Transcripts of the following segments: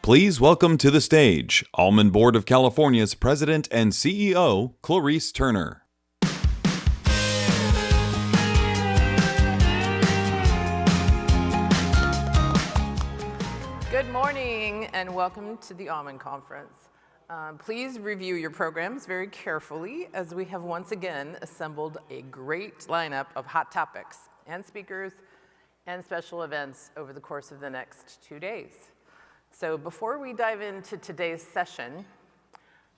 Please welcome to the stage Almond Board of California's President and CEO, Clarice Turner. Good morning and welcome to the Almond Conference. Please review your programs very carefully as we have once again assembled a great lineup of hot topics and speakers and special events over the course of the next 2 days. So before we dive into today's session,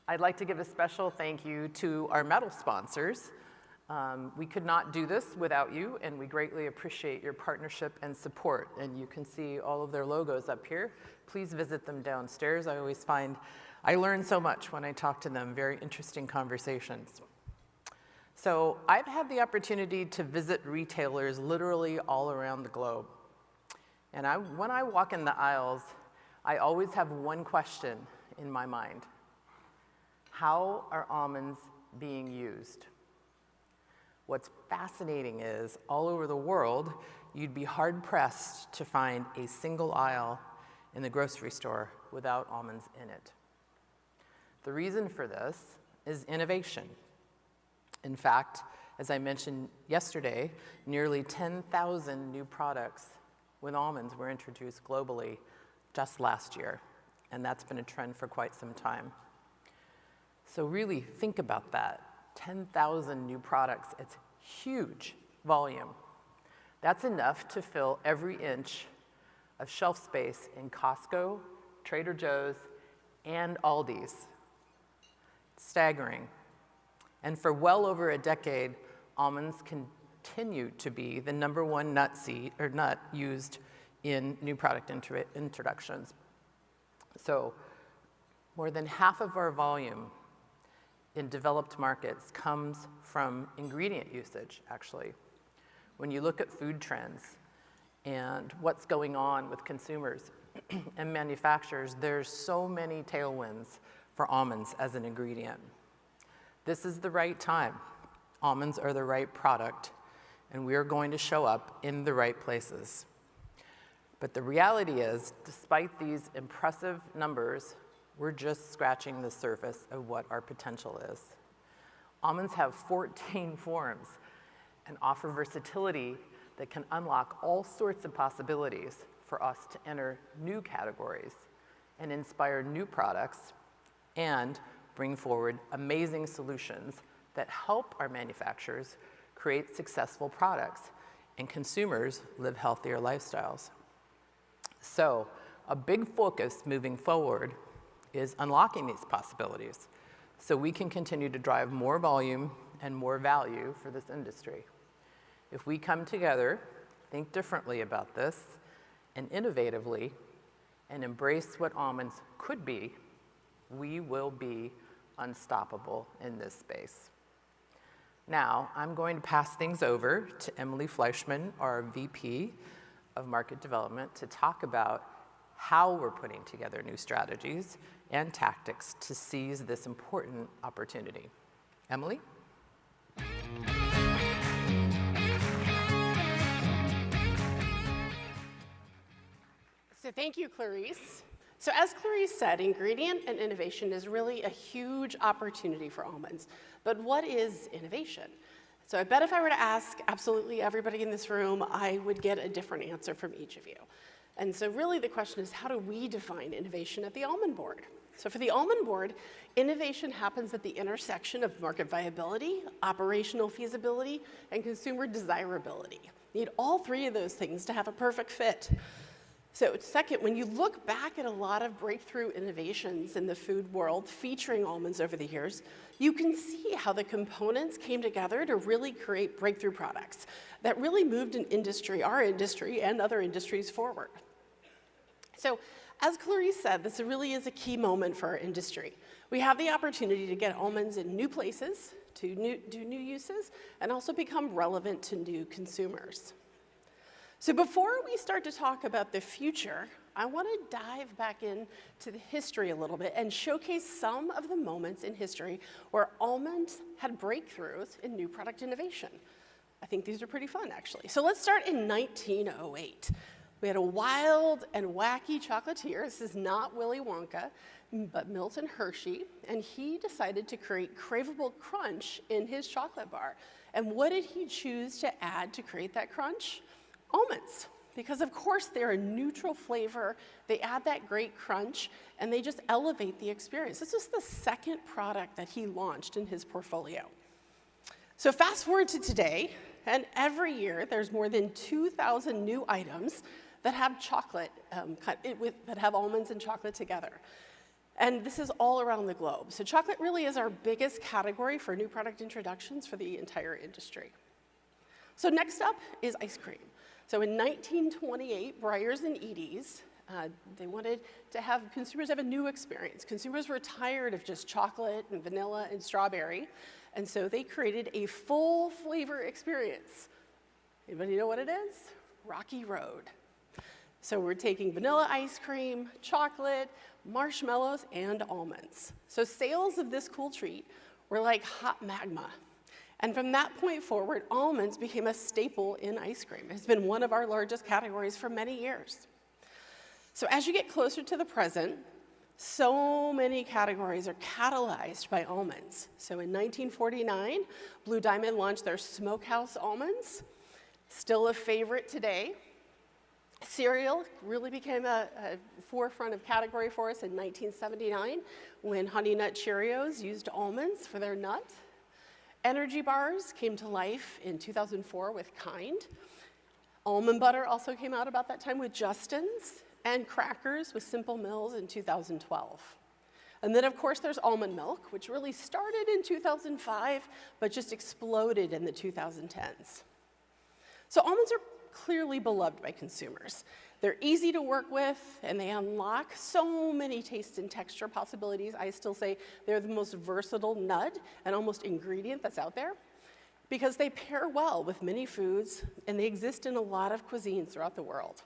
I'd like to give a special thank you to our medal sponsors. We could not do this without you, and we greatly appreciate your partnership and support. And you can see all of their logos up here. Please visit them downstairs. I always find I learn so much when I talk to them, very interesting conversations. So I've had the opportunity to visit retailers literally all around the globe. And when I walk in the aisles, I always have one question in my mind. How are almonds being used? What's fascinating is, all over the world, you'd be hard-pressed to find a single aisle in the grocery store without almonds in it. The reason for this is innovation. In fact, as I mentioned yesterday, nearly 10,000 new products with almonds were introduced globally just last year, and that's been a trend for quite some time. So really think about that. 10,000 new products, it's huge volume. That's enough to fill every inch of shelf space in Costco, Trader Joe's, and Aldi's. Staggering. And for well over a decade, almonds continue to be the #1 nut used in new product introductions. So more than half of our volume in developed markets comes from ingredient usage, actually. When you look at food trends and what's going on with consumers and manufacturers, there's so many tailwinds for almonds as an ingredient. This is the right time. Almonds are the right product, and we are going to show up in the right places. But the reality is, despite these impressive numbers, we're just scratching the surface of what our potential is. Almonds have 14 forms and offer versatility that can unlock all sorts of possibilities for us to enter new categories and inspire new products and bring forward amazing solutions that help our manufacturers create successful products and consumers live healthier lifestyles. So a big focus moving forward is unlocking these possibilities so we can continue to drive more volume and more value for this industry. If we come together, think differently about this, and innovatively, and embrace what almonds could be, we will be unstoppable in this space. Now, I'm going to pass things over to Emily Fleischmann, our VP of Market Development, to talk about how we're putting together new strategies and tactics to seize this important opportunity. Emily? So thank you, Clarice. So as Clarice said, ingredient and innovation is really a huge opportunity for almonds. But what is innovation? So I bet if I were to ask absolutely everybody in this room, I would get a different answer from each of you. And so really the question is, how do we define innovation at the Almond Board? So for the Almond Board, innovation happens at the intersection of market viability, operational feasibility, and consumer desirability. You need all three of those things to have a perfect fit. So second, when you look back at a lot of breakthrough innovations in the food world featuring almonds over the years, you can see how the components came together to really create breakthrough products that really moved an industry, our industry, and other industries forward. So as Clarice said, this really is a key moment for our industry. We have the opportunity to get almonds in new places, to do new uses, and also become relevant to new consumers. So before we start to talk about the future, I want to dive back into the history a little bit and showcase some of the moments in history where almonds had breakthroughs in new product innovation. I think these are pretty fun, actually. So let's start in 1908. We had a wild and wacky chocolatier. This is not Willy Wonka, but Milton Hershey, and he decided to create craveable crunch in his chocolate bar. And what did he choose to add to create that crunch? Almonds. Because of course they're a neutral flavor, they add that great crunch, and they just elevate the experience. This was the second product that he launched in his portfolio. So fast forward to today, and every year there's more than 2,000 new items that have chocolate, that have almonds and chocolate together. And this is all around the globe. So chocolate really is our biggest category for new product introductions for the entire industry. So next up is ice cream. So in 1928, Breyers and Eady's, they wanted to have consumers have a new experience. Consumers were tired of just chocolate and vanilla and strawberry, and so they created a full flavor experience. Anybody know what it is? Rocky Road. So we're taking vanilla ice cream, chocolate, marshmallows, and almonds. So sales of this cool treat were like hot magma. And from that point forward, almonds became a staple in ice cream. It's been one of our largest categories for many years. So as you get closer to the present, so many categories are catalyzed by almonds. So in 1949, Blue Diamond launched their Smokehouse almonds, still a favorite today. Cereal really became a forefront of category for us in 1979 when Honey Nut Cheerios used almonds for their nut. Energy bars came to life in 2004 with Kind. Almond butter also came out about that time with Justin's, and crackers with Simple Mills in 2012. And then, of course, there's almond milk, which really started in 2005, but just exploded in the 2010s. So almonds are clearly beloved by consumers. They're easy to work with, and they unlock so many taste and texture possibilities. I still say they're the most versatile nut and almost ingredient that's out there because they pair well with many foods, and they exist in a lot of cuisines throughout the world.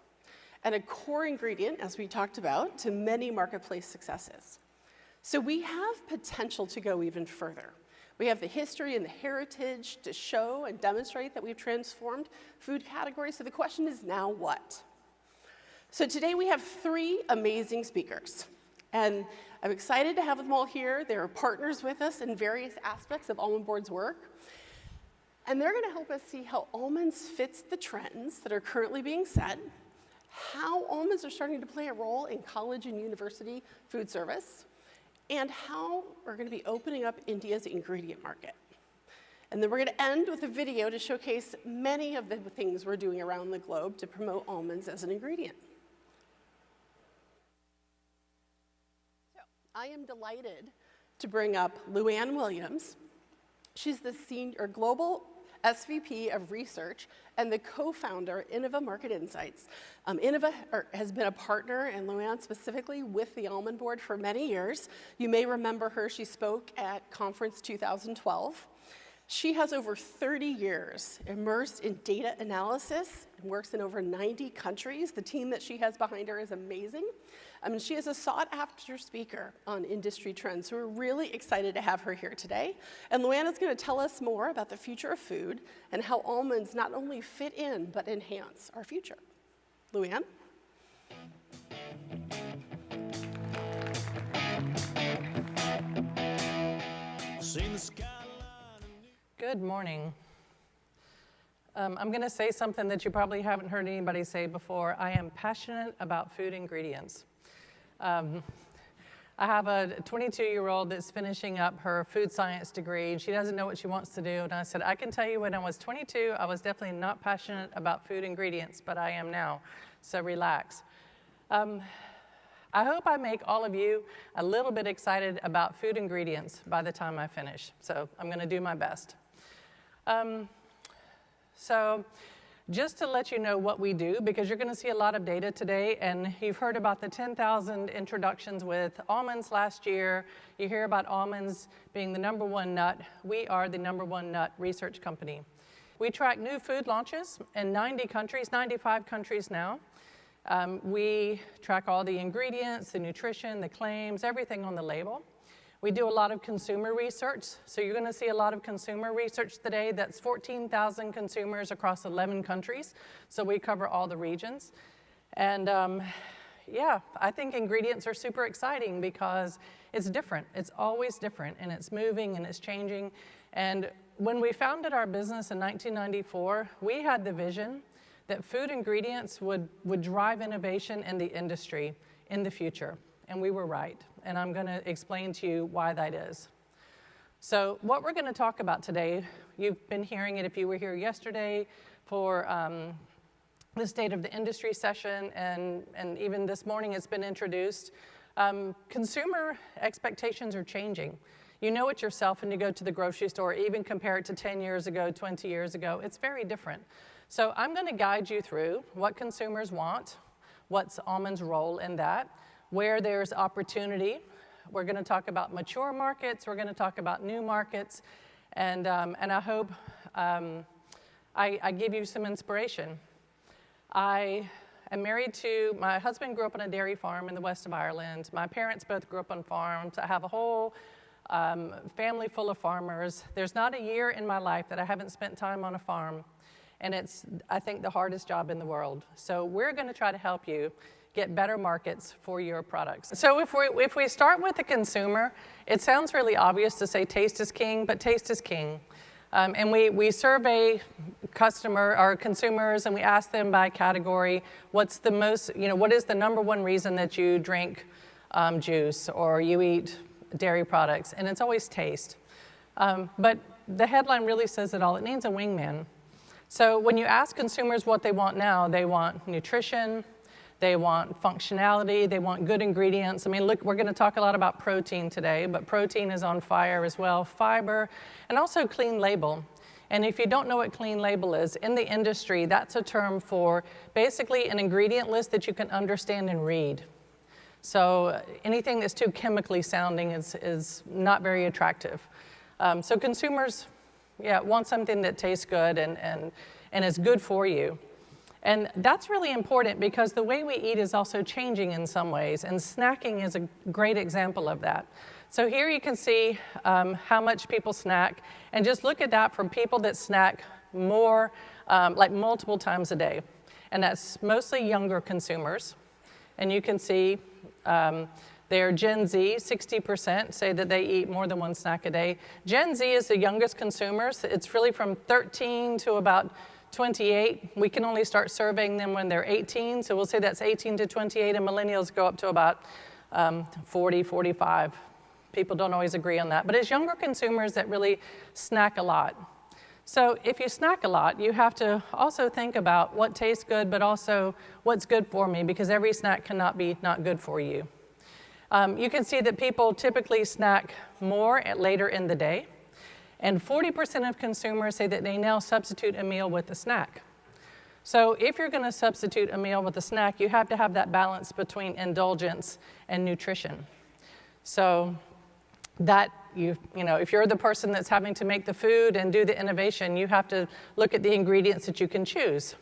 And a core ingredient, as we talked about, to many marketplace successes. So we have potential to go even further. We have the history and the heritage to show and demonstrate that we've transformed food categories. So the question is now what? So today we have three amazing speakers. And I'm excited to have them all here. They're partners with us in various aspects of Almond Board's work. And they're going to help us see how almonds fits the trends that are currently being set, how almonds are starting to play a role in college and university food service, and how we're going to be opening up India's ingredient market. And then we're going to end with a video to showcase many of the things we're doing around the globe to promote almonds as an ingredient. So I am delighted to bring up Luann Williams. She's the global SVP of Research and the co-founder of Innova Market Insights. Innova has been a partner, and Luann specifically, with the Almond Board for many years. You may remember her. She spoke at Conference 2012. She has over 30 years immersed in data analysis and works in over 90 countries. The team that she has behind her is amazing. She is a sought-after speaker on industry trends, so we're really excited to have her here today. And Luann is going to tell us more about the future of food and how almonds not only fit in, but enhance our future. Luann? Good morning. I'm going to say something that you probably haven't heard anybody say before. I am passionate about food ingredients. I have a 22-year-old that's finishing up her food science degree, and she doesn't know what she wants to do. And I said, I can tell you when I was 22, I was definitely not passionate about food ingredients, but I am now, so relax. I hope I make all of you a little bit excited about food ingredients by the time I finish, so I'm going to do my best. So just to let you know what we do, because you're going to see a lot of data today, and you've heard about the 10,000 introductions with almonds last year. You hear about almonds being the #1 nut. We are the #1 nut research company. We track new food launches in 90 countries, 95 countries now. We track all the ingredients, the nutrition, the claims, everything on the label. We do a lot of consumer research, so you're going to see a lot of consumer research today. That's 14,000 consumers across 11 countries, so we cover all the regions. And yeah, I think ingredients are super exciting because it's different. It's always different, and it's moving and it's changing. And when we founded our business in 1994, we had the vision that food ingredients would drive innovation in the industry in the future. And we were right. And I'm going to explain to you why that is. So what we're going to talk about today, you've been hearing it if you were here yesterday for the State of the Industry session, and even this morning it's been introduced. Consumer expectations are changing. You know it yourself when you go to the grocery store, even compare it to 10 years ago, 20 years ago. It's very different. So I'm going to guide you through what consumers want, what's Almond's role in that, where there's opportunity. We're going to talk about mature markets. We're going to talk about new markets. And I hope I give you some inspiration. I am married to, my husband grew up on a dairy farm in the west of Ireland. My parents both grew up on farms. I have a whole family full of farmers. There's not a year in my life that I haven't spent time on a farm. And it's, I think, the hardest job in the world. So we're going to try to help you get better markets for your products. So if we start with the consumer, it sounds really obvious to say taste is king, but taste is king. And we survey consumers, and we ask them by category, what's the most, what is the #1 reason that you drink juice or you eat dairy products? And it's always taste. But the headline really says it all. It needs a wingman. So when you ask consumers what they want now, they want nutrition, they want functionality, they want good ingredients. I mean, look, we're going to talk a lot about protein today, but protein is on fire as well, fiber, and also clean label. And if you don't know what clean label is, in the industry, that's a term for basically an ingredient list that you can understand and read. So anything that's too chemically sounding is not very attractive. So consumers, want something that tastes good and is good for you. And that's really important because the way we eat is also changing in some ways, and snacking is a great example of that. So here you can see how much people snack, and just look at that for people that snack more, like multiple times a day. And that's mostly younger consumers. And you can see they're Gen Z, 60% say that they eat more than one snack a day. Gen Z is the youngest consumers. It's really from 13 to about 28. We can only start surveying them when they're 18, so we'll say that's 18 to 28, and millennials go up to about 40, 45. People don't always agree on that, but it's younger consumers that really snack a lot. So if you snack a lot, you have to also think about what tastes good, but also what's good for me, because every snack cannot be not good for you. You can see that people typically snack more later in the day. And 40% of consumers say that they now substitute a meal with a snack. So if you're going to substitute a meal with a snack, you have to have that balance between indulgence and nutrition. So that, if you're the person that's having to make the food and do the innovation, you have to look at the ingredients that you can choose.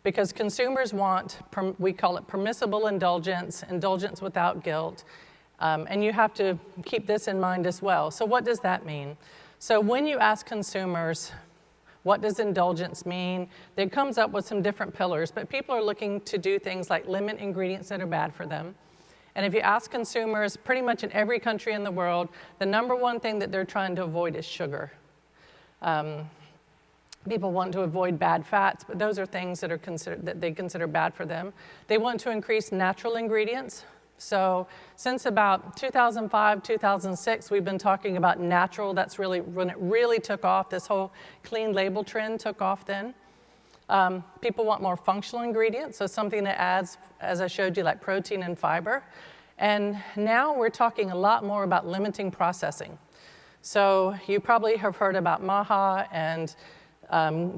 Because consumers want, we call it permissible indulgence, indulgence without guilt. And you have to keep this in mind as well. So what does that mean? So when you ask consumers, what does indulgence mean? It comes up with some different pillars, but people are looking to do things like limit ingredients that are bad for them. And if you ask consumers, pretty much in every country in the world, the #1 thing that they're trying to avoid is sugar. People want to avoid bad fats, but those are things that they consider bad for them. They want to increase natural ingredients. So since about 2005, 2006, we've been talking about natural. That's really when it really took off. This whole clean label trend took off then. People want more functional ingredients, so something that adds, as I showed you, like protein and fiber. And now we're talking a lot more about limiting processing. So you probably have heard about MAHA, and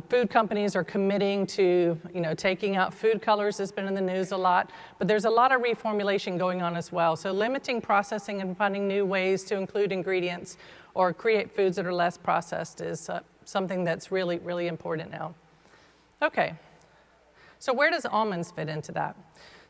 food companies are committing to, taking out food colors. Has been in the news a lot, but there's a lot of reformulation going on as well. So limiting processing and finding new ways to include ingredients or create foods that are less processed is something that's really, really important now. Okay, so where does almonds fit into that?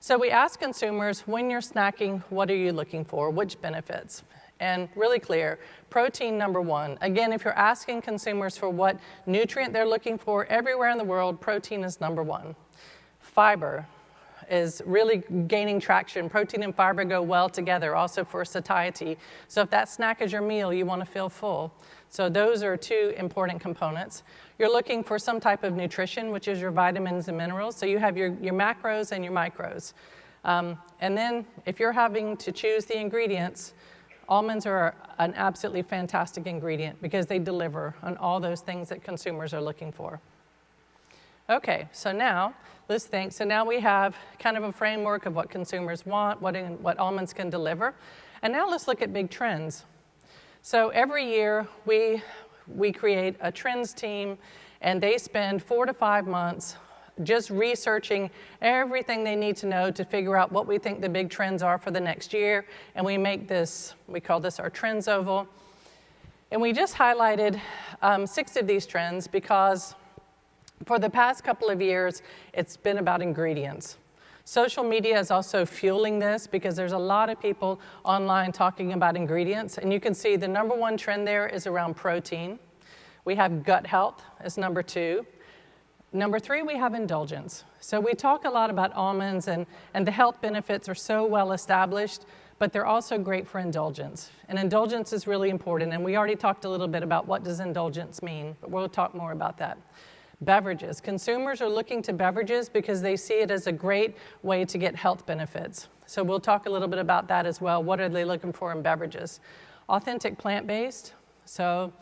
So we ask consumers, when you're snacking, what are you looking for? Which benefits? and really clear. Protein, number one. Again, if you're asking consumers for what nutrient they're looking for everywhere in the world, protein is number one. Fiber is really gaining traction. Protein and fiber go well together, also for satiety. So if that snack is your meal, you want to feel full. So those are two important components. You're looking for some type of nutrition, which is your vitamins and minerals. So you have your macros and your micros. And then if you're having to choose the ingredients, almonds are an absolutely fantastic ingredient because they deliver on all those things that consumers are looking for. Okay, so now let's think. So now we have kind of a framework of what consumers want, what almonds can deliver. And now let's look at big trends. So every year we create a trends team, and they spend 4 to 5 months just researching everything they need to know to figure out what we think the big trends are for the next year. And we make this, we call this our Trends Oval. And we just highlighted 6 of these trends because for the past couple of years, it's been about ingredients. Social media is also fueling this because there's a lot of people online talking about ingredients. And you can see the number one trend there is around protein. We have gut health as number 2. Number 3, we have indulgence. So we talk a lot about almonds, and the health benefits are so well established, but they're also great for indulgence. And indulgence is really important, and we already talked a little bit about what does indulgence mean, but we'll talk more about that. Beverages. Consumers are looking to beverages because they see it as a great way to get health benefits. So we'll talk a little bit about that as well. What are they looking for in beverages? Authentic plant-based. So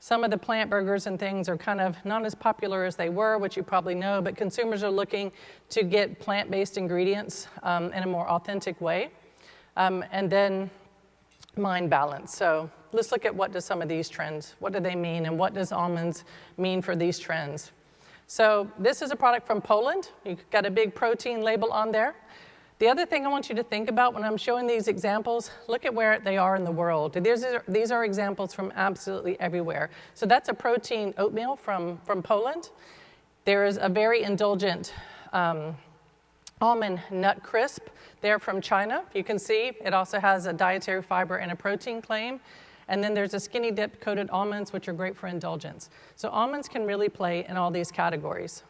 some of the plant burgers and things are kind of not as popular as they were, which you probably know, but consumers are looking to get plant-based ingredients in a more authentic way. And then mind balance. So let's look at what do some of these trends, what do they mean, and what does almonds mean for these trends? So this is a product from Poland. You've got a big protein label on there. The other thing I want you to think about when I'm showing these examples, look at where they are in the world. These are examples from absolutely everywhere. So that's a protein oatmeal from Poland. There is a very indulgent almond nut crisp there from China. You can see it also has a dietary fiber and a protein claim. And then there's a skinny dip coated almonds, which are great for indulgence. So almonds can really play in all these categories.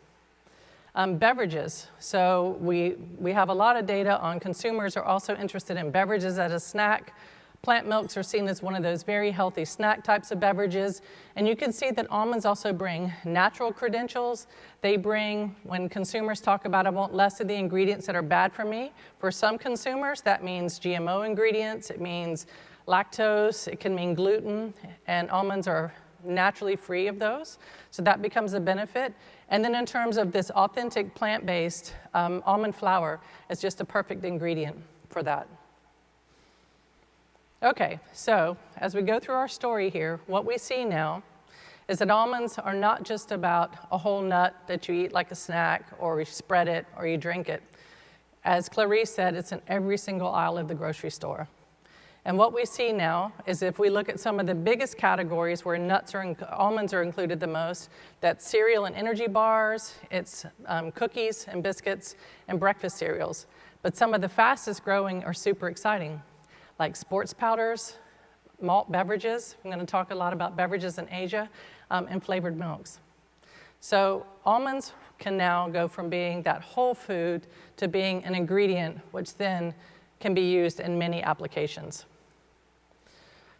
Beverages. So we have a lot of data on consumers are also interested in beverages as a snack. Plant milks are seen as one of those very healthy snack types of beverages. And you can see that almonds also bring natural credentials. They bring, when consumers talk about, I want less of the ingredients that are bad for me. For some consumers, that means GMO ingredients. It means lactose. It can mean gluten. And almonds are naturally free of those. So that becomes a benefit. And then in terms of this authentic plant-based, almond flour is just a perfect ingredient for that. Okay, so as we go through our story here, what we see now is that almonds are not just about a whole nut that you eat like a snack, or you spread it, or you drink it. As Clarice said, it's in every single aisle of the grocery store. And what we see now is if we look at some of the biggest categories where almonds are included the most, that's cereal and energy bars, it's cookies and biscuits, and breakfast cereals. But some of the fastest growing are super exciting, like sports powders, malt beverages. I'm going to talk a lot about beverages in Asia, and flavored milks. So almonds can now go from being that whole food to being an ingredient, which then can be used in many applications.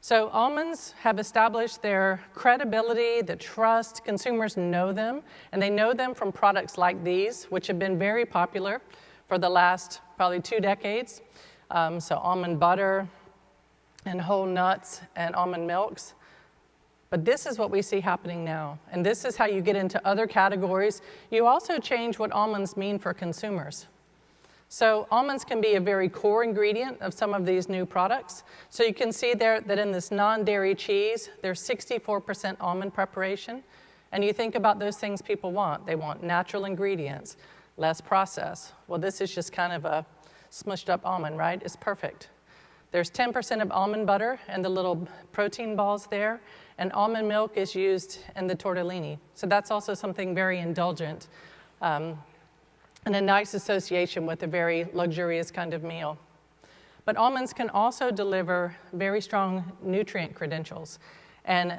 So almonds have established their credibility, the trust. Consumers know them, and they know them from products like these, which have been very popular for the last probably 2 decades. So almond butter and whole nuts and almond milks. But this is what we see happening now, and this is how you get into other categories. You also change what almonds mean for consumers. So almonds can be a very core ingredient of some of these new products. So you can see there that in this non-dairy cheese, there's 64% almond preparation. And you think about those things people want. They want natural ingredients, less processed. Well, this is just kind of a smushed up almond, right? It's perfect. There's 10% of almond butter and the little protein balls there. And almond milk is used in the tortellini. So that's also something very indulgent. And a nice association with a very luxurious kind of meal. But almonds can also deliver very strong nutrient credentials. And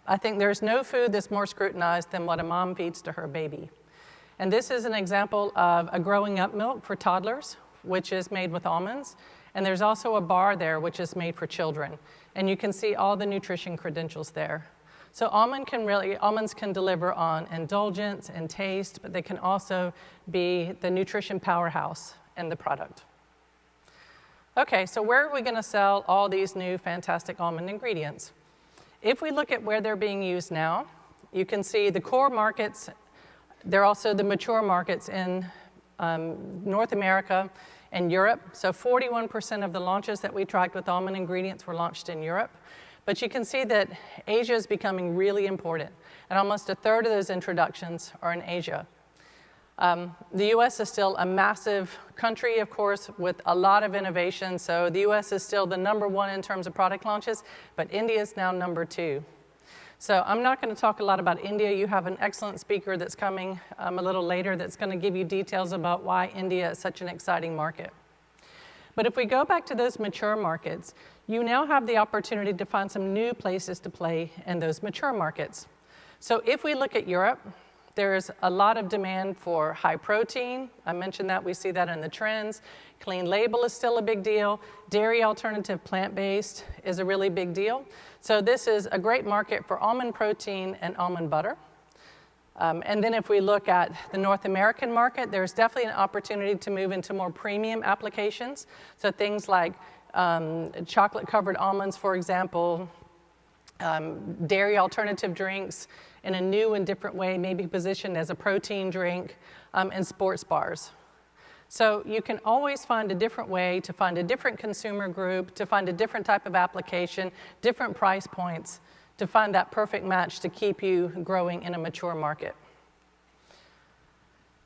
I think there's no food that's more scrutinized than what a mom feeds to her baby. And this is an example of a growing up milk for toddlers, which is made with almonds. And there's also a bar there, which is made for children. And you can see all the nutrition credentials there. So almonds can deliver on indulgence and taste, but they can also be the nutrition powerhouse in the product. Okay, so where are we going to sell all these new fantastic almond ingredients? If we look at where they're being used now, you can see the core markets. They're also the mature markets in North America and Europe. So 41% of the launches that we tracked with almond ingredients were launched in Europe. But you can see that Asia is becoming really important, and almost a third of those introductions are in Asia. The US is still a massive country, of course, with a lot of innovation. So the US is still the #1 in terms of product launches, but India is now #2. So I'm not going to talk a lot about India. You have an excellent speaker that's coming a little later that's going to give you details about why India is such an exciting market. But if we go back to those mature markets, you now have the opportunity to find some new places to play in those mature markets. So if we look at Europe, there's a lot of demand for high protein. I mentioned that, we see that in the trends. Clean label is still a big deal. Dairy alternative plant-based is a really big deal. So this is a great market for almond protein and almond butter. And then if we look at the North American market, there's definitely an opportunity to move into more premium applications. So things like chocolate-covered almonds, for example, dairy alternative drinks in a new and different way, maybe positioned as a protein drink, and sports bars. So you can always find a different way to find a different consumer group, to find a different type of application, different price points, to find that perfect match to keep you growing in a mature market.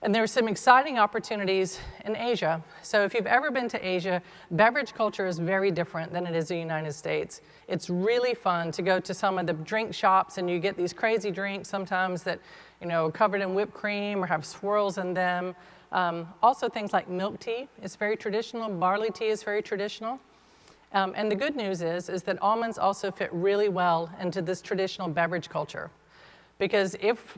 And there's some exciting opportunities in Asia. So if you've ever been to Asia, beverage culture is very different than it is in the United States. It's really fun to go to some of the drink shops and you get these crazy drinks sometimes that, are covered in whipped cream or have swirls in them. Also things like milk tea is very traditional, barley tea is very traditional. And the good news is that almonds also fit really well into this traditional beverage culture. Because if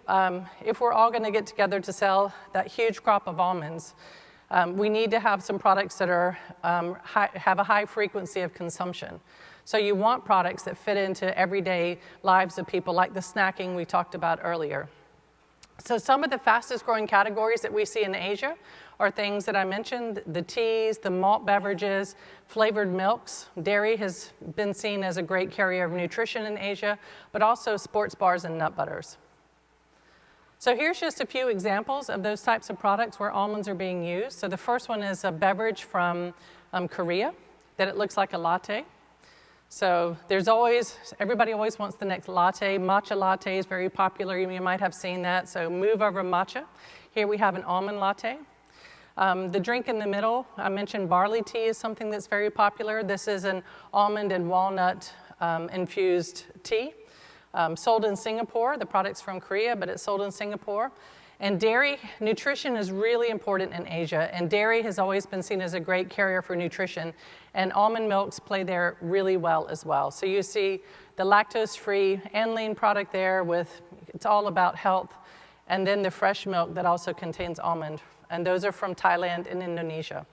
we're all going to get together to sell that huge crop of almonds, we need to have some products that are, have a high frequency of consumption. So you want products that fit into everyday lives of people, like the snacking we talked about earlier. So some of the fastest growing categories that we see in Asia are things that I mentioned: the teas, the malt beverages, flavored milks. Dairy has been seen as a great carrier of nutrition in Asia, but also sports bars and nut butters. So here's just a few examples of those types of products where almonds are being used. So the first one is a beverage from Korea, that it looks like a latte. So everybody always wants the next latte. Matcha latte is very popular. You might have seen that. So move over matcha. Here we have an almond latte. The drink in the middle, I mentioned barley tea is something that's very popular. This is an almond and walnut infused tea, sold in Singapore. The product's from Korea, but it's sold in Singapore. And dairy, nutrition is really important in Asia, and dairy has always been seen as a great carrier for nutrition, and almond milks play there really well as well. So you see the lactose-free and lean product there it's all about health, and then the fresh milk that also contains almond, and those are from Thailand and Indonesia.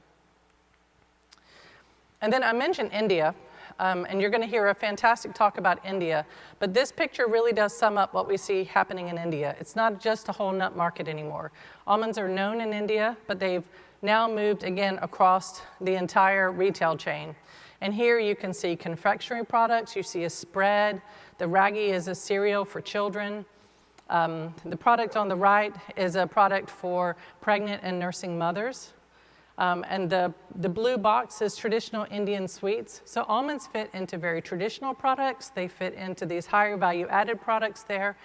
And then I mentioned India. And you're going to hear a fantastic talk about India. But this picture really does sum up what we see happening in India. It's not just a whole nut market anymore. Almonds are known in India, but they've now moved again across the entire retail chain. And here you can see confectionery products. You see a spread. The ragi is a cereal for children. The product on the right is a product for pregnant and nursing mothers. And the blue box is traditional Indian sweets. So almonds fit into very traditional products. They fit into these higher value added products there.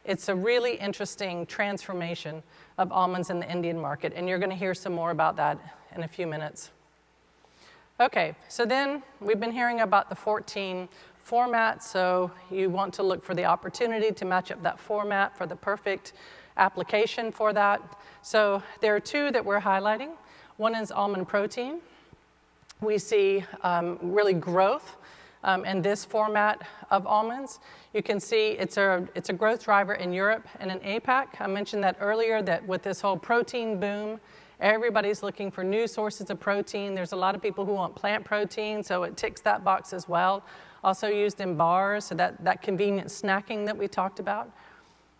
It's a really interesting transformation of almonds in the Indian market. And you're going to hear some more about that in a few minutes. Okay, so then we've been hearing about the 14 formats. So you want to look for the opportunity to match up that format for the perfect application for that. So there are two that we're highlighting. One is almond protein. we see really growth in this format of almonds. You can see it's a growth driver in Europe and in APAC. I mentioned that earlier, that with this whole protein boom, everybody's looking for new sources of protein. There's a lot of people who want plant protein, so it ticks that box as well. Also used in bars, so that convenient snacking that we talked about.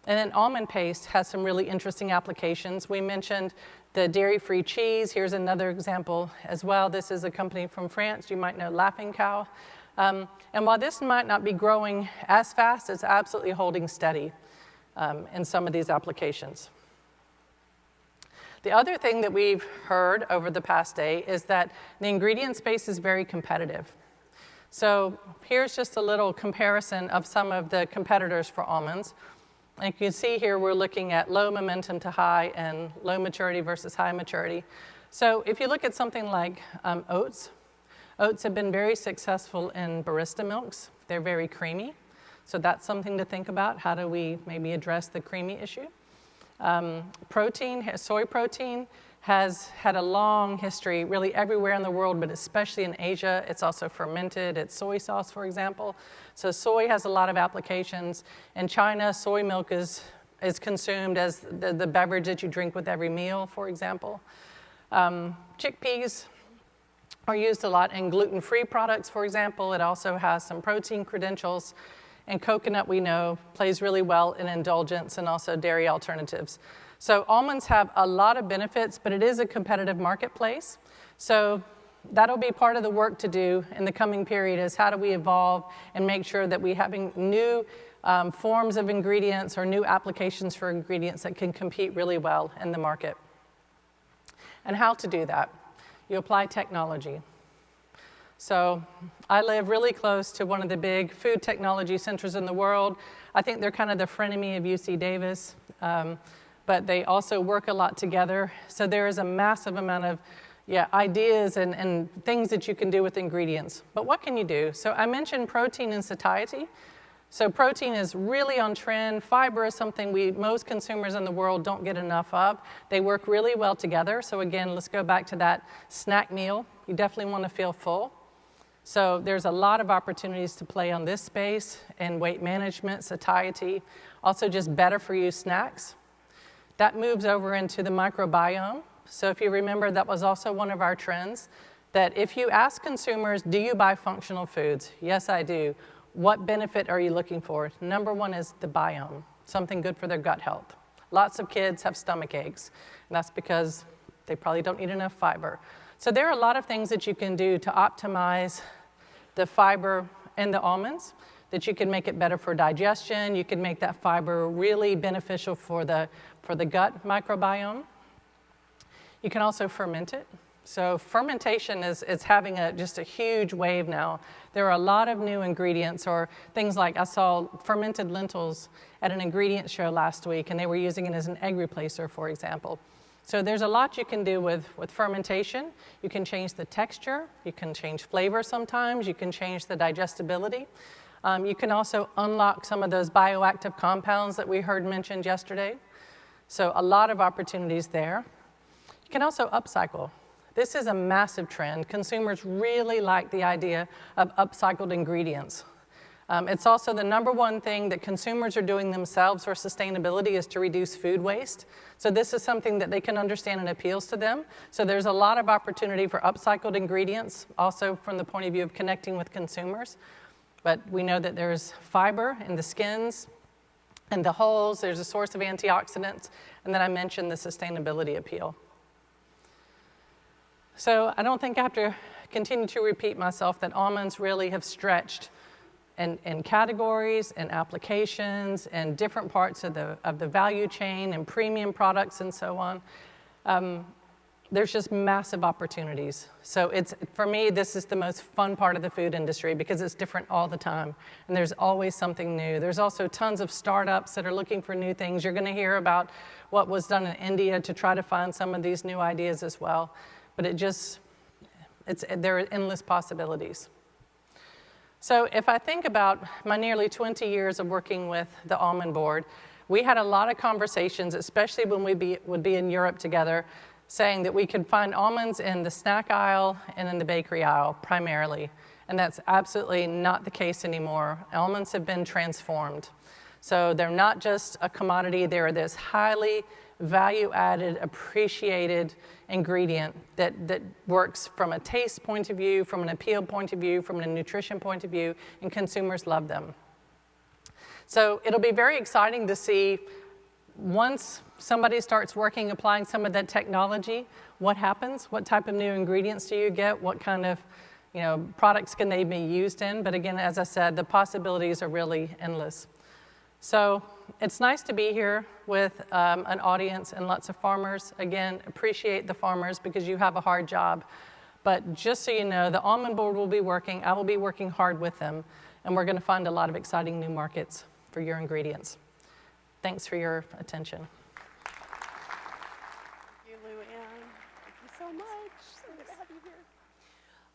And then almond paste has some really interesting applications. We mentioned the dairy-free cheese. Here's another example as well. This is a company from France. You might know Laughing Cow. And while this might not be growing as fast, it's absolutely holding steady in some of these applications. The other thing that we've heard over the past day is that the ingredient space is very competitive. So here's just a little comparison of some of the competitors for almonds. And you can see here we're looking at low momentum to high and low maturity versus high maturity. So if you look at something like oats, oats have been very successful in barista milks. They're very creamy. So that's something to think about. How do we maybe address the creamy issue? Protein, soy protein, has had a long history really everywhere in the world, but especially in Asia. It's also fermented. It's soy sauce, for example. So soy has a lot of applications. In China, soy milk is consumed as the beverage that you drink with every meal, for example. Chickpeas are used a lot in gluten-free products, for example. It also has some protein credentials. And coconut, we know, plays really well in indulgents and also dairy alternatives. So almonds have a lot of benefits, but it is a competitive marketplace. So that'll be part of the work to do in the coming period, is how do we evolve and make sure that we're having new forms of ingredients or new applications for ingredients that can compete really well in the market. And how to do that? You apply technology. So I live really close to one of the big food technology centers in the world. I think they're kind of the frenemy of UC Davis. But they also work a lot together. So there is a massive amount of ideas and things that you can do with ingredients. But what can you do? So I mentioned protein and satiety. So protein is really on trend. Fiber is something most consumers in the world don't get enough of. They work really well together. So again, let's go back to that snack meal. You definitely want to feel full. So there's a lot of opportunities to play on this space in weight management, satiety, also just better for you snacks. That moves over into the microbiome. So if you remember, that was also one of our trends, that if you ask consumers, do you buy functional foods? Yes, I do. What benefit are you looking for? Number one is the biome, something good for their gut health. Lots of kids have stomach aches, and that's because they probably don't eat enough fiber. So there are a lot of things that you can do to optimize the fiber in the almonds, that you can make it better for digestion. You can make that fiber really beneficial for the gut microbiome. You can also ferment it. So fermentation is having just a huge wave now. There are a lot of new ingredients, or things like I saw fermented lentils at an ingredient show last week, and they were using it as an egg replacer, for example. So there's a lot you can do with fermentation. You can change the texture. You can change flavor sometimes. You can change the digestibility. You can also unlock some of those bioactive compounds that we heard mentioned yesterday. So a lot of opportunities there. You can also upcycle. This is a massive trend. Consumers really like the idea of upcycled ingredients. It's also the number one thing that consumers are doing themselves for sustainability, is to reduce food waste. So this is something that they can understand and appeals to them. So there's a lot of opportunity for upcycled ingredients, also from the point of view of connecting with consumers. But we know that there's fiber in the skins and the hulls. There's a source of antioxidants. And then I mentioned the sustainability appeal. So I don't think I have to continue to repeat myself that almonds really have stretched in categories and applications and different parts of the value chain and premium products and so on. There's just massive opportunities. So for me, this is the most fun part of the food industry, because it's different all the time. And there's always something new. There's also tons of startups that are looking for new things. You're going to hear about what was done in India to try to find some of these new ideas as well. But there are endless possibilities. So if I think about my nearly 20 years of working with the Almond Board, we had a lot of conversations, especially when we would be in Europe together, saying that we could find almonds in the snack aisle and in the bakery aisle primarily. And that's absolutely not the case anymore. Almonds have been transformed. So they're not just a commodity, they're this highly value-added, appreciated ingredient that works from a taste point of view, from an appeal point of view, from a nutrition point of view, and consumers love them. So it'll be very exciting to see once somebody starts working, applying some of that technology, what happens? What type of new ingredients do you get? What kind of products can they be used in? But again, as I said, the possibilities are really endless. So it's nice to be here with an audience and lots of farmers. Again, appreciate the farmers because you have a hard job. But just so you know, the Almond Board will be working. I will be working hard with them. And we're going to find a lot of exciting new markets for your ingredients. Thanks for your attention. Thank you, Luann. Thank you so much. So good to have you here.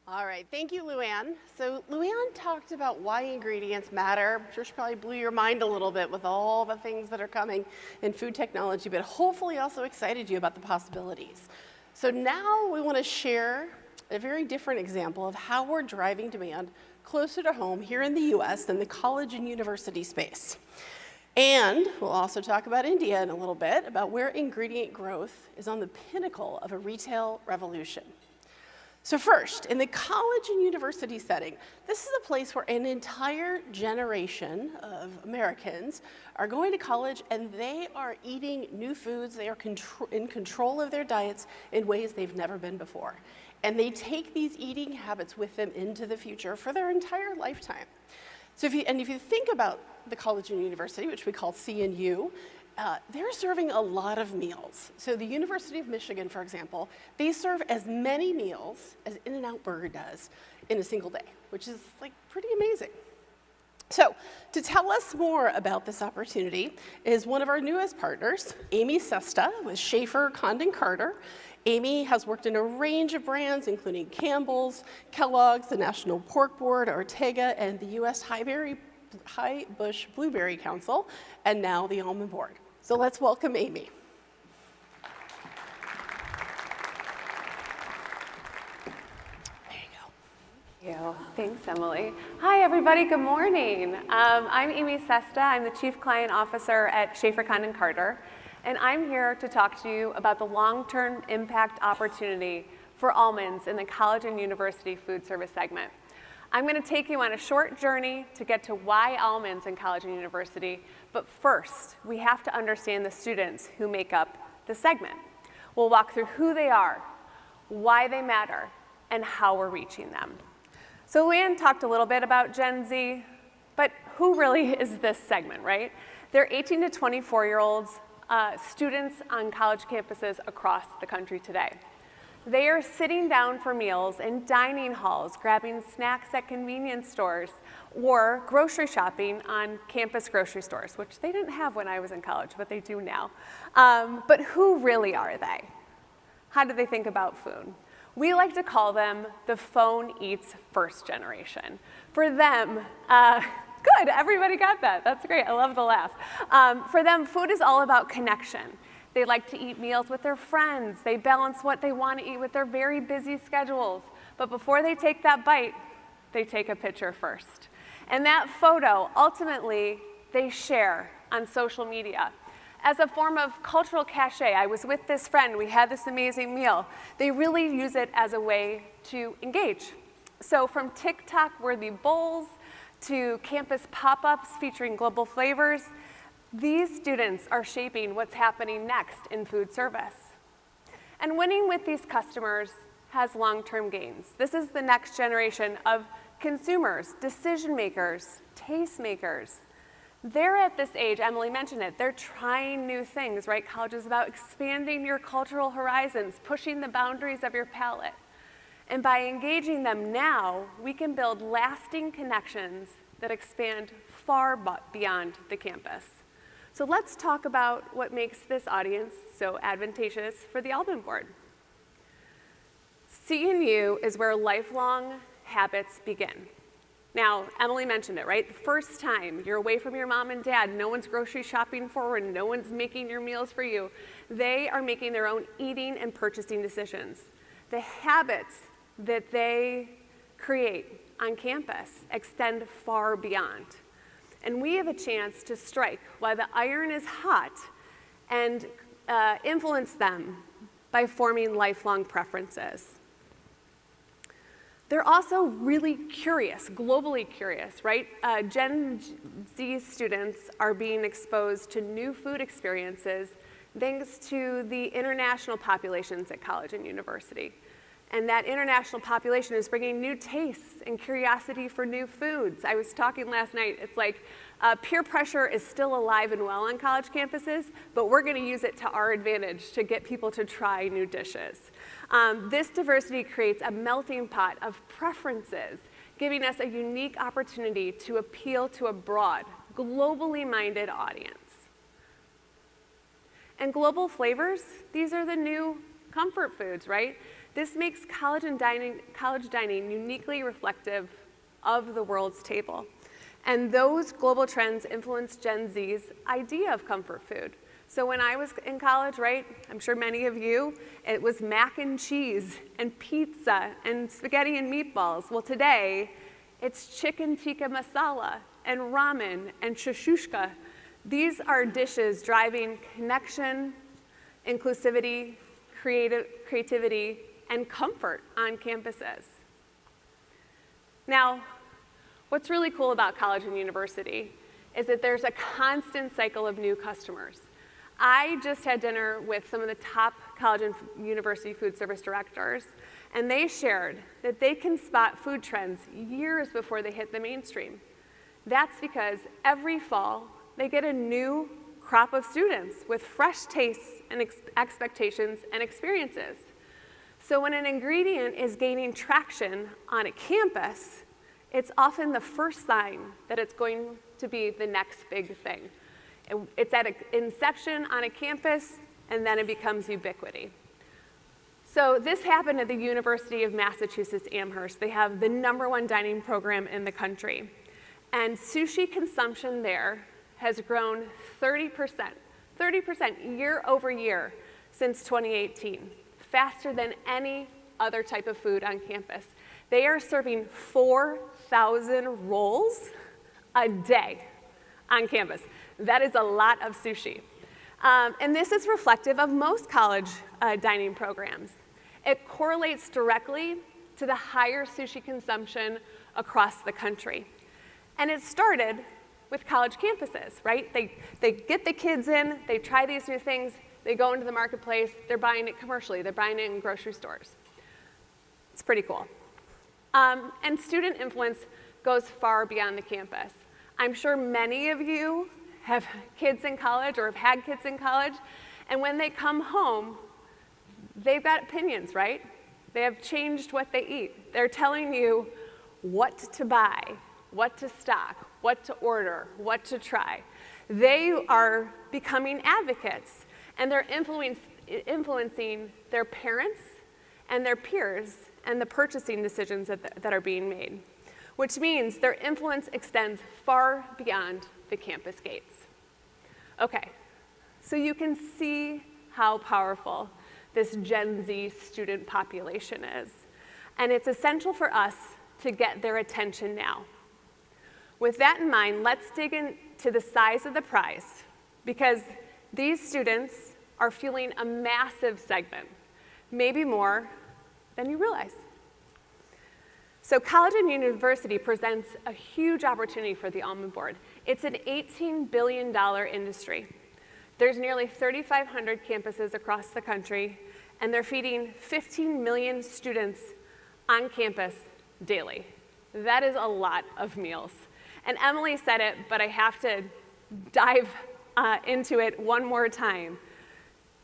All right, thank you, Luann. So Luann talked about why ingredients matter. I'm sure she probably blew your mind a little bit with all the things that are coming in food technology, but hopefully also excited you about the possibilities. So now we want to share a very different example of how we're driving demand closer to home here in the US than the college and university space. And we'll also talk about India in a little bit, about where ingredient growth is on the pinnacle of a retail revolution. So first, in the college and university setting, this is a place where an entire generation of Americans are going to college and they are eating new foods. They are in control of their diets in ways they've never been before. And they take these eating habits with them into the future for their entire lifetime. So if you think about the college and university, which we call C&U, they're serving a lot of meals. So the University of Michigan, for example, they serve as many meals as In-N-Out Burger does in a single day, which is like pretty amazing. So to tell us more about this opportunity is one of our newest partners, Amy Sastre with Schaefer, Condon Carter. Amy has worked in a range of brands, including Campbell's, Kellogg's, the National Pork Board, Ortega, and the U.S. High Bush Blueberry Council, and now the Almond Board. So let's welcome Amy. Thank you. Thanks, Emily. Hi, everybody. Good morning. I'm Amy Sastre. I'm the Chief Client Officer at Schaefer, Condon Carter, and I'm here to talk to you about the long-term impact opportunity for almonds in the college and university food service segment. I'm going to take you on a short journey to get to why almonds in college and university, but first, we have to understand the students who make up the segment. We'll walk through who they are, why they matter, and how we're reaching them. So Luann talked a little bit about Gen Z, but who really is this segment, right? They're 18 to 24-year-olds, students on college campuses across the country today. They are sitting down for meals in dining halls, grabbing snacks at convenience stores, or grocery shopping on campus grocery stores, which they didn't have when I was in college, but they do now. But who really are they? How do they think about food? We like to call them the phone eats first generation. For them, good, everybody got that. That's great, I love the laugh. For them, food is all about connection. They like to eat meals with their friends. They balance what they want to eat with their very busy schedules. But before they take that bite, they take a picture first. And that photo, ultimately, they share on social media. As a form of cultural cachet, I was with this friend, we had this amazing meal. They really use it as a way to engage. So from TikTok-worthy bowls to campus pop-ups featuring global flavors, these students are shaping what's happening next in food service. And winning with these customers has long-term gains. This is the next generation of consumers, decision makers, taste makers. They're at this age, Emily mentioned it, they're trying new things, right? College is about expanding your cultural horizons, pushing the boundaries of your palate. And by engaging them now, we can build lasting connections that expand far beyond the campus. So let's talk about what makes this audience so advantageous for the Almond Board. C&U is where lifelong habits begin. Now, Emily mentioned it, right? The first time you're away from your mom and dad, no one's grocery shopping for you, no one's making your meals for you. They are making their own eating and purchasing decisions. The habits that they create on campus extend far beyond. And we have a chance to strike while the iron is hot and influence them by forming lifelong preferences. They're also really curious, globally curious, right? Gen Z students are being exposed to new food experiences thanks to the international populations at college and university. And that international population is bringing new tastes and curiosity for new foods. I was talking last night, it's like peer pressure is still alive and well on college campuses, but we're gonna use it to our advantage to get people to try new dishes. This diversity creates a melting pot of preferences, giving us a unique opportunity to appeal to a broad, globally minded audience. And global flavors, these are the new comfort foods, right? This makes college dining uniquely reflective of the world's table. And those global trends influence Gen Z's idea of comfort food. So when I was in college, right, I'm sure many of you, it was mac and cheese and pizza and spaghetti and meatballs. Well, today, it's chicken tikka masala and ramen and shashushka. These are dishes driving connection, inclusivity, creativity, and comfort on campuses. Now, what's really cool about college and university is that there's a constant cycle of new customers. I just had dinner with some of the top college and university food service directors, and they shared that they can spot food trends years before they hit the mainstream. That's because every fall, they get a new crop of students with fresh tastes and expectations and experiences. So when an ingredient is gaining traction on a campus, it's often the first sign that it's going to be the next big thing. It's at inception on a campus, and then it becomes ubiquity. So this happened at the University of Massachusetts Amherst. They have the #1 dining program in the country. And sushi consumption there has grown 30% year over year since 2018, faster than any other type of food on campus. They are serving 4,000 rolls a day on campus. That is a lot of sushi. And this is reflective of most college dining programs. It correlates directly to the higher sushi consumption across the country. And it started with college campuses, right? They get the kids in, they try these new things, they go into the marketplace, they're buying it commercially, they're buying it in grocery stores. It's pretty cool. And student influence goes far beyond the campus. I'm sure many of you have kids in college or have had kids in college, and when they come home, they've got opinions, right? They have changed what they eat. They're telling you what to buy, what to stock, what to order, what to try. They are becoming advocates, and they're influencing their parents and their peers and the purchasing decisions that are being made, which means their influence extends far beyond the campus gates. Okay, so you can see how powerful this Gen Z student population is, and it's essential for us to get their attention now. With that in mind, let's dig into the size of the prize, because these students are fueling a massive segment, maybe more than you realize. So college and university presents a huge opportunity for the Almond Board. It's an $18 billion industry. There's nearly 3,500 campuses across the country, and they're feeding 15 million students on campus daily. That is a lot of meals. And Emily said it, but I have to dive into it one more time.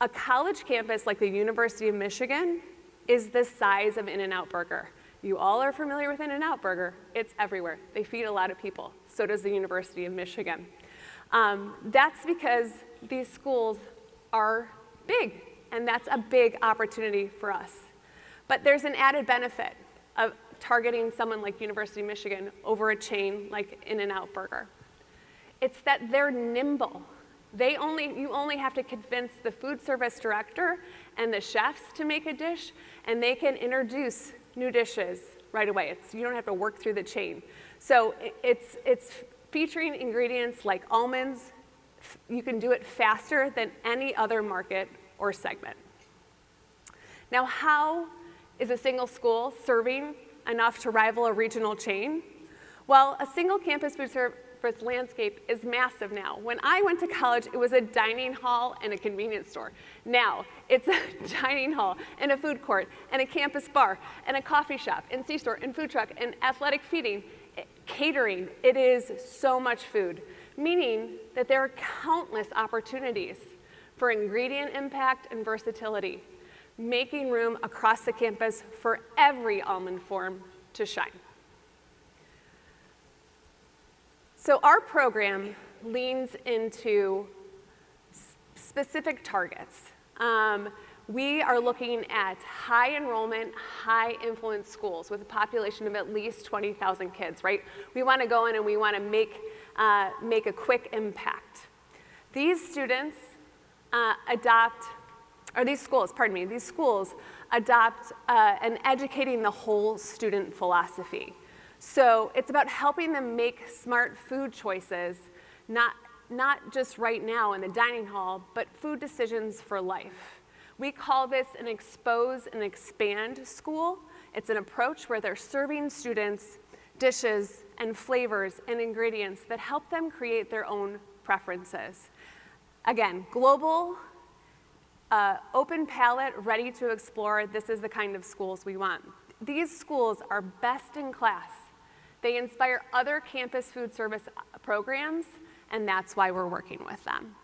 A college campus like the University of Michigan is the size of In-N-Out Burger. You all are familiar with In-N-Out Burger. It's everywhere. They feed a lot of people. So does the University of Michigan. That's because these schools are big, and that's a big opportunity for us. But there's an added benefit. of targeting someone like University of Michigan over a chain like In-N-Out Burger. It's that they're nimble. You only have to convince the food service director and the chefs to make a dish, and they can introduce new dishes right away. You don't have to work through the chain. So it's featuring ingredients like almonds. You can do it faster than any other market or segment. Now, how is a single school serving enough to rival a regional chain? Well, a single campus food service landscape is massive now. When I went to college, it was a dining hall and a convenience store. Now, it's a dining hall and a food court and a campus bar and a coffee shop and C-store and food truck and athletic feeding, catering. It is so much food, meaning that there are countless opportunities for ingredient impact and versatility, making room across the campus for every almond form to shine. So our program leans into specific targets. We are looking at high enrollment, high influence schools with a population of at least 20,000 kids, right? We want to go in and we want to make a quick impact. These schools adopt an educating the whole student philosophy. So it's about helping them make smart food choices, not just right now in the dining hall, but food decisions for life. We call this an expose and expand school. It's an approach where they're serving students dishes and flavors and ingredients that help them create their own preferences. Again, global, open palate, ready to explore. This is the kind of schools we want. These schools are best in class. They inspire other campus food service programs, and that's why we're working with them.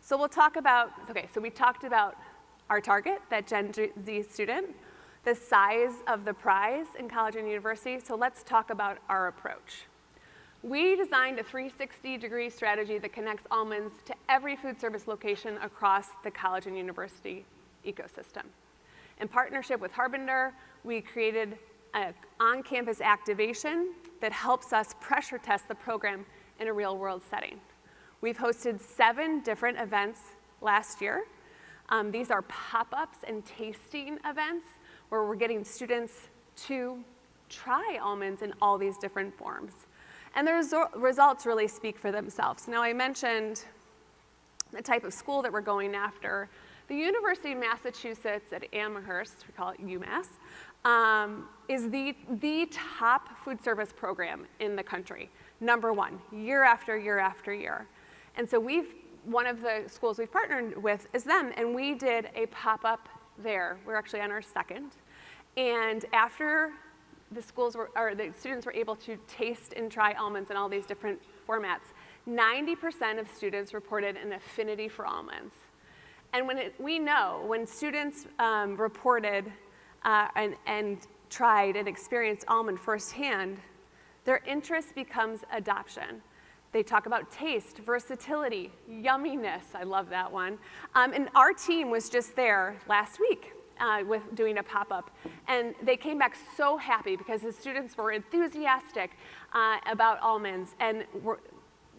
So we talked about our target, that Gen Z student, the size of the prize in college and university, so let's talk about our approach. We designed a 360-degree strategy that connects almonds to every food service location across the college and university ecosystem. In partnership with Harbinger, we created an on-campus activation that helps us pressure test the program in a real-world setting. We've hosted 7 different events last year. These are pop-ups and tasting events where we're getting students to try almonds in all these different forms. And the results really speak for themselves. Now, I mentioned the type of school that we're going after. The University of Massachusetts at Amherst, we call it UMass, is the top food service program in the country, #1, year after year after year. And so one of the schools we've partnered with is them, and we did a pop-up there. We're actually on our 2nd. And after the students were able to taste and try almonds in all these different formats, 90% of students reported an affinity for almonds. And we know when students reported and tried and experienced almond firsthand, their interest becomes adoption. They talk about taste, versatility, yumminess. I love that one. And our team was just there last week with doing a pop-up. And they came back so happy because the students were enthusiastic about almonds and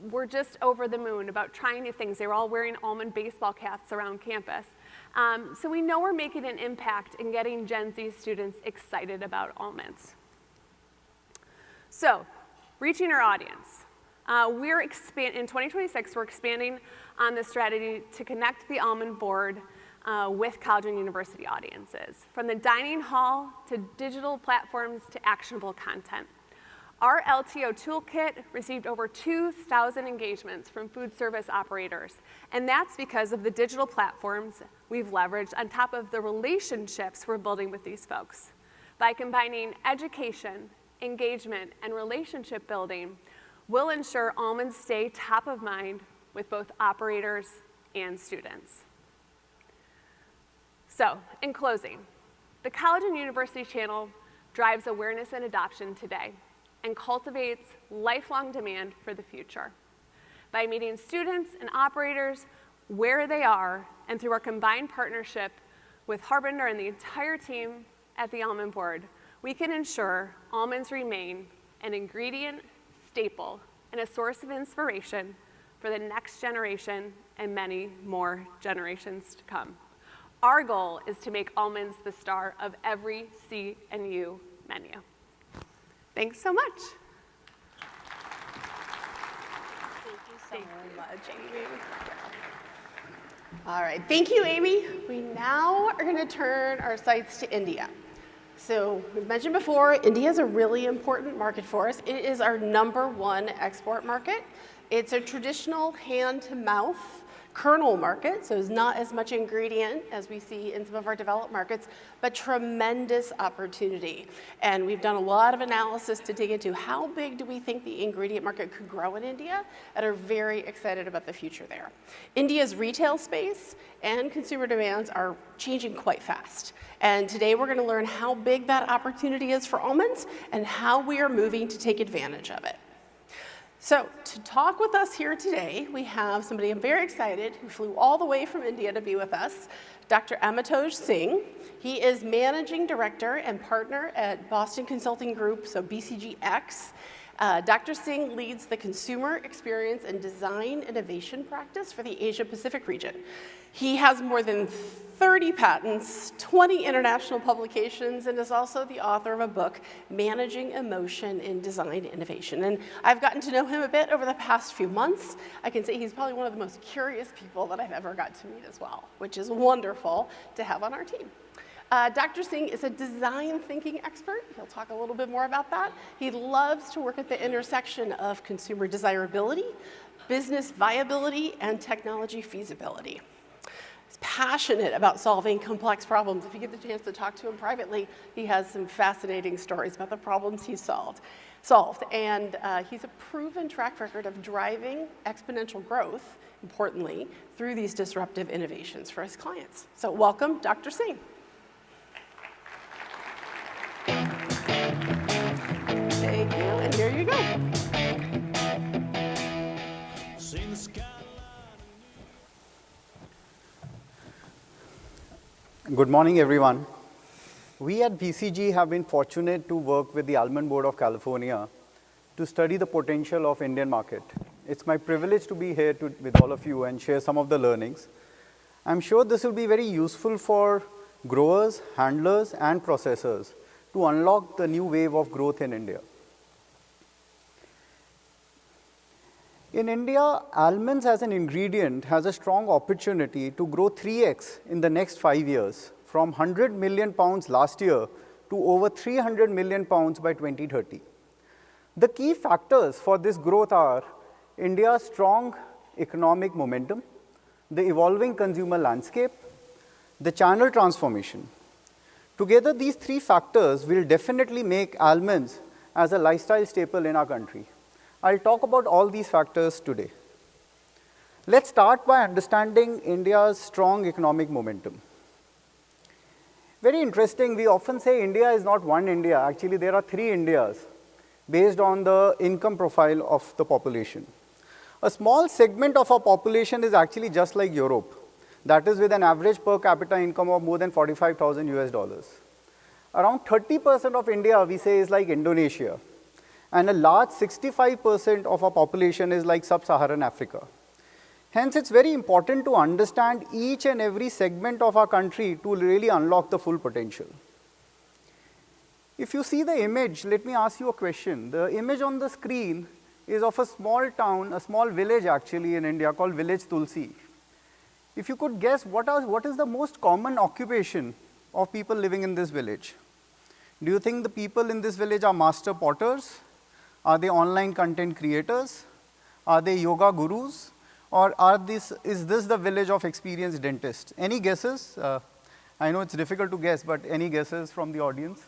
were just over the moon about trying new things. They were all wearing almond baseball caps around campus. So we know we're making an impact in getting Gen Z students excited about almonds. So, reaching our audience. In 2026, we're expanding on the strategy to connect the Almond Board with college and university audiences, from the dining hall to digital platforms to actionable content. Our LTO toolkit received over 2,000 engagements from food service operators, and that's because of the digital platforms we've leveraged on top of the relationships we're building with these folks. By combining education, engagement, and relationship building, we'll ensure almonds stay top of mind with both operators and students. So, in closing, the college and university channel drives awareness and adoption today and cultivates lifelong demand for the future. By meeting students and operators where they are and through our combined partnership with Harbinger and the entire team at the Almond Board, we can ensure almonds remain an ingredient staple and a source of inspiration for the next generation and many more generations to come. Our goal is to make almonds the star of every C&U menu. Thanks so much. Thank you so much, Amy. All right, thank you, Amy. We now are going to turn our sights to India. So we've mentioned before, India is a really important market for us. It is our #1 export market. It's a traditional hand-to-mouth kernel market, so it's not as much ingredient as we see in some of our developed markets, but tremendous opportunity. And we've done a lot of analysis to dig into how big do we think the ingredient market could grow in India, and are very excited about the future there. India's retail space and consumer demands are changing quite fast. And today we're going to learn how big that opportunity is for almonds and how we are moving to take advantage of it. So to talk with us here today, we have somebody I'm very excited who flew all the way from India to be with us, Dr. Amrit Singh. He is Managing Director and Partner at Boston Consulting Group, so BCGX. Dr. Singh leads the Consumer Experience and Design Innovation practice for the Asia Pacific region. He has more than 30 patents, 20 international publications, and is also the author of a book, Managing Emotion in Design Innovation. And I've gotten to know him a bit over the past few months. I can say he's probably one of the most curious people that I've ever got to meet as well, which is wonderful to have on our team. Dr. Singh is a design thinking expert. He'll talk a little bit more about that. He loves to work at the intersection of consumer desirability, business viability, and technology feasibility. He's passionate about solving complex problems. If you get the chance to talk to him privately, he has some fascinating stories about the problems he's solved. And he's a proven track record of driving exponential growth, importantly, through these disruptive innovations for his clients. So welcome, Dr. Singh. Thank you, and here you go. Good morning, everyone. We at BCG have been fortunate to work with the Almond Board of California to study the potential of Indian market. It's my privilege to be here with all of you and share some of the learnings. I'm sure this will be very useful for growers, handlers, and processors to unlock the new wave of growth in India. In India, almonds as an ingredient has a strong opportunity to grow 3x in the next 5 years, from 100 million pounds last year to over 300 million pounds by 2030. The key factors for this growth are India's strong economic momentum, the evolving consumer landscape, the channel transformation. Together, these three factors will definitely make almonds as a lifestyle staple in our country. I'll talk about all these factors today. Let's start by understanding India's strong economic momentum. Very interesting, we often say India is not one India. Actually, there are three Indias based on the income profile of the population. A small segment of our population is actually just like Europe. That is with an average per capita income of more than 45,000 US dollars. Around 30% of India, we say, is like Indonesia. And a large 65% of our population is like sub-Saharan Africa. Hence, it's very important to understand each and every segment of our country to really unlock the full potential. If you see the image, let me ask you a question. The image on the screen is of a small town, a small village actually in India called Village Tulsi. If you could guess what is the most common occupation of people living in this village? Do you think the people in this village are master potters? Are they online content creators? Are they yoga gurus? Or is this the village of experienced dentists? Any guesses? I know it's difficult to guess, but any guesses from the audience?